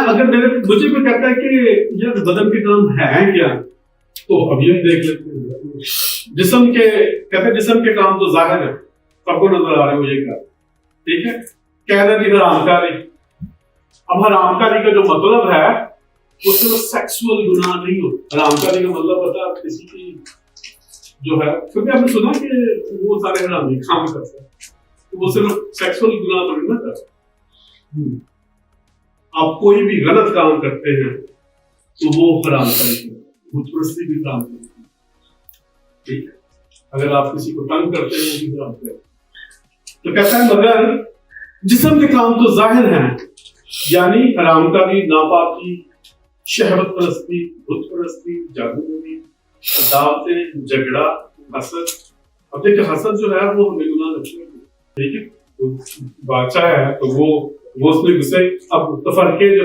اگر مجھے کوئی کہتا ہے کہ یہ بدن کے کام ہے کیا، تو ابھی ہم دیکھ لیتے ہیں جسم کے، کہتے ہیں جسم کے کام تو ظاہر ہے، سب کو نظر آ رہے ہو یہ کیا، ٹھیک ہے، کہہ رہے تھے حرام کاری. اب حرام کاری کا جو مطلب ہے وہ صرف سیکسول گناہ نہیں ہو. حرام کاری کا مطلب ہوتا ہے کسی کی جو ہے، کیونکہ آپ نے سنا کہ وہ سارے حرامی کام کرتے ہیں، وہ صرف سیکسول گناہ تو نہیں کرتے. آپ کوئی بھی غلط کام کرتے ہیں تو وہ حرام کاری ہے، بت پرستی بھی حرام کاری ہے، ٹھیک ہے. اگر آپ کسی کو تنگ کرتے ہیں وہ بھی حرام کاری ہے. تو کہتا ہے مگر جسم کے کام تو ظاہر ہیں، یعنی حرام کاری، ناپاکی، شہوت پرستی، بت پرستی، جادوگری، عداوتیں، جھگڑا، حسد. اب دیکھیں حسد جو ہے وہ ہمیں گناہ لگتا ہے، ٹھیک ہے. بادشاہ ہے تو وہ اس میں گھسے. اب تفرقے جو